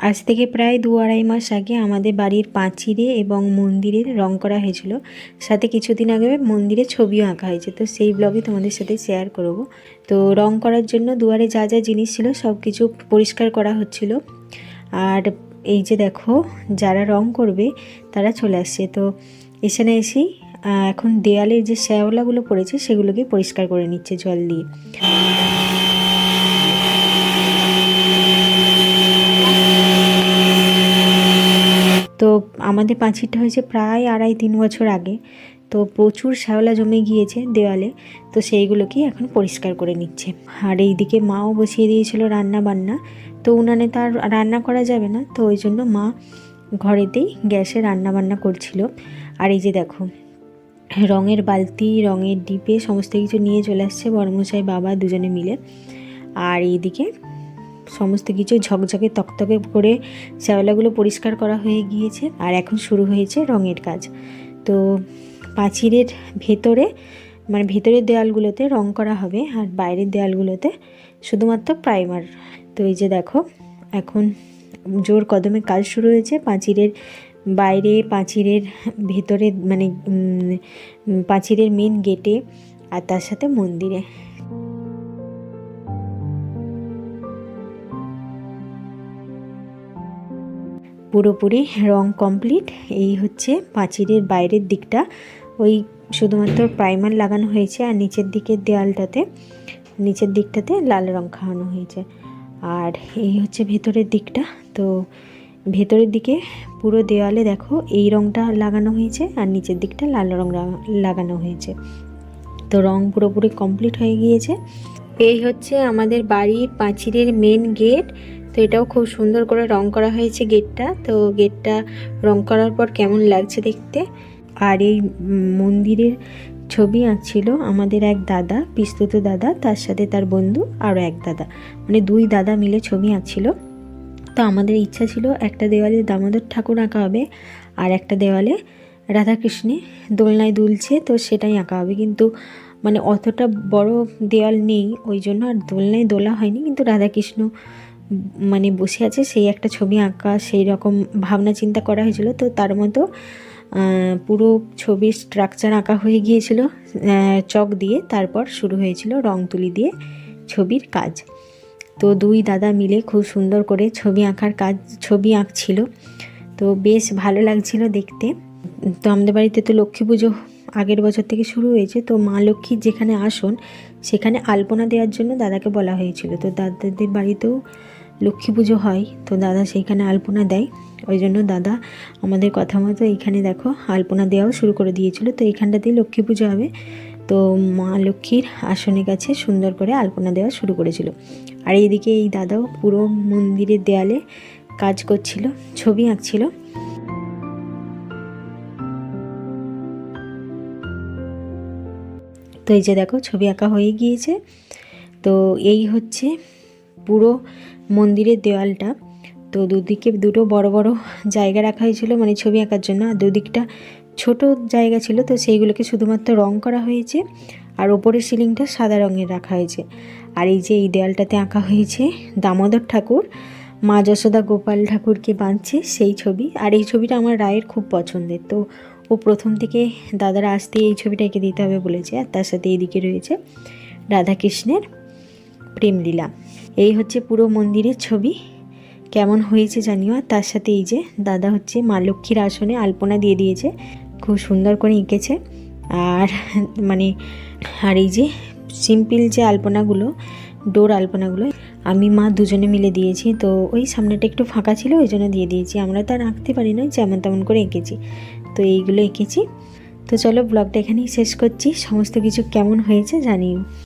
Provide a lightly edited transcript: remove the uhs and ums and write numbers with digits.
আজ থেকে প্রায় 2-2.5 মাস আগে আমাদের বাড়ির পাঁচিলে এবং মন্দিরে রং করা হয়েছিল, সাথে কিছুদিন আগে মন্দিরে ছবিও আঁকা হয়েছে। তো সেই ব্লগে তোমাদের সাথে শেয়ার করব। তো রং করার জন্য দুয়ারে যা যা জিনিস ছিল সব কিছু পরিষ্কার করা হচ্ছিল। আর এই যে দেখো, যারা রং করবে তারা চলে আসছে। তো এখানে এসেই এখন দেয়ালের যে শ্যাওলাগুলো পড়েছে সেগুলোকে পরিষ্কার করে নিচ্ছে জল দিয়ে। তো আমাদের পাঁচিলটা হয়েছে প্রায় 2.5-3 বছর আগে। তো প্রচুর শ্যাওলা জমে গিয়েছে দেওয়ালে, তো সেইগুলোকেই এখন পরিষ্কার করে নিচ্ছে। আর এইদিকে মাও বসিয়ে দিয়েছিল রান্না বান্না। তো উনানে তো আর রান্না করা যাবে না, তো ওই জন্য মা ঘরেতেই গ্যাসে রান্না বান্না করছিল। আর এই যে দেখো, রঙের বালতি, রঙের ডিপে সমস্ত কিছু নিয়ে চলে আসছে বড়মশাই বাবা দুজনে মিলে। আর এইদিকে সমস্ত কিছু ঝকঝকে তকতকে করে শ্যাওলাগুলো পরিষ্কার করা হয়ে গিয়েছে। আর এখন শুরু হয়েছে রঙের কাজ। তো পাঁচিলের ভেতরে মানে ভেতরের দেওয়ালগুলোতে রং করা হবে, আর বাইরের দেওয়ালগুলোতে শুধুমাত্র প্রাইমার। তো এই যে দেখো, এখন জোর কদমে কাজ শুরু হয়েছে পাঁচিলের বাইরে, পাঁচিলের ভেতরে, মানে পাঁচিলের মেন গেটে, আর তার সাথে মন্দিরে। পুরোপুরি রং কমপ্লিট। এই হচ্ছে পাঁচিলের বাইরের দিকটা, ওই শুধুমাত্র প্রাইমার লাগানো হয়েছে। আর নিচের দিকের দেওয়ালটাতে, নিচের দিকটাতে লাল রং খাওয়ানো হয়েছে। আর এই হচ্ছে ভেতরের দিকটা। তো ভেতরের দিকে পুরো দেওয়ালে দেখো এই রংটা লাগানো হয়েছে, আর নিচের দিকটা লাল রং লাগানো হয়েছে। তো রং পুরোপুরি কমপ্লিট হয়ে গিয়েছে। এই হচ্ছে আমাদের বাড়ির পাঁচিলের মেন গেট। তো এটাও খুব সুন্দর করে রং করা হয়েছে গেটটা। তো গেটটা রং করার পর কেমন লাগছে দেখতে। আর এই মন্দিরের ছবি আঁকছিল আমাদের এক দাদা, পিস্তুত দাদা, তার সাথে তার বন্ধু আরও এক দাদা, মানে 2 দাদা মিলে ছবি আঁকছিল। তো আমাদের ইচ্ছা ছিল একটা দেওয়ালে দামোদর ঠাকুর আঁকা হবে, আর একটা দেওয়ালে রাধাকৃষ্ণে দোলনায় দুলছে, তো সেটাই আঁকা হবে। কিন্তু মানে অতটা বড় দেওয়াল নেই, ওই জন্য আর দোলনায় দোলা হয়নি। কিন্তু রাধাকৃষ্ণ মানে বসে আছে সেই একটা ছবি আঁকা, সেই রকম ভাবনা চিন্তা করা হয়েছিল। তো তার মতো পুরো ছবির স্ট্রাকচার আঁকা হয়ে গিয়েছিল চক দিয়ে। তারপর শুরু হয়েছিল রং তুলি দিয়ে ছবির কাজ। তো 2 দাদা মিলে খুব সুন্দর করে ছবি আঁকছিল। তো বেশ ভালো লাগছিল দেখতে। তো আমাদের বাড়িতে তো লক্ষ্মী পুজো আগের বছর থেকে শুরু হয়েছে। তো মা লক্ষ্মীর যেখানে আসন সেখানে আলপনা দেওয়ার জন্য দাদাকে বলা হয়েছিল। তো দাদাদের বাড়িতেও লক্ষ্মী পুজো হয়, তো দাদা সেইখানে আলপনা দেয়। ওই জন্য দাদা আমাদের কথা মতো এইখানে দেখো আলপনা দেওয়াও শুরু করে দিয়েছিল। তো এইখানটাতেই লক্ষ্মী পুজো হবে। তো মা লক্ষ্মীর আসনের কাছে সুন্দর করে আলপনা দেওয়া শুরু করেছিল। আর এইদিকে এই দাদাও পুরো মন্দিরের দেয়ালে কাজ করছিল, ছবি আঁকছিল। তো এই যে দেখো, ছবি আঁকা হয়ে গিয়েছে। তো এই হচ্ছে পুরো মন্দিরের দেওয়ালটা। তো দুদিকে দুটো বড় বড় জায়গা রাখা হয়েছিল মানে ছবি আঁকার জন্য, আর দুদিকটা ছোট জায়গা ছিল। তো সেইগুলোকে শুধুমাত্র রং করা হয়েছে, আর ওপরের সিলিংটা সাদা রঙের রাখা হয়েছে। আর এই যে এই দেওয়ালটাতে আঁকা হয়েছে দামোদর ঠাকুর মা যশোদা গোপাল ঠাকুরকে বাঁধছে সেই ছবি। আর এই ছবিটা আমার রায়ের খুব পছন্দের। তো ও প্রথম থেকে দাদারা আসতে এই ছবিটা এঁকে দিতে হবে বলেছে। আর তার সাথে এইদিকে রয়েছে রাধাকৃষ্ণের প্রেমলীলা। এই হচ্ছে পুরো মন্দিরের ছবি। কেমন হয়েছে জানিও। আর তার সাথে এই যে দাদা হচ্ছে মা লক্ষ্মীর আসনে আলপনা দিয়ে দিয়েছে, খুব সুন্দর করে এঁকেছে। আর মানে আর এই যে সিম্পল যে আলপনাগুলো, ডোর আলপনাগুলো আমি মা দুজনে মিলে দিয়েছি। তো ওই সামনেটা একটু ফাঁকা ছিল, ওই জন্য দিয়ে দিয়েছি। আমরা তো আর আঁকতে পারি না, যেমন তেমন করে এঁকেছি। তো এইগুলো এঁকেছি। তো চলো ব্লগটা এখানেই শেষ করছি। সমস্ত কিছু কেমন হয়েছে জানিও।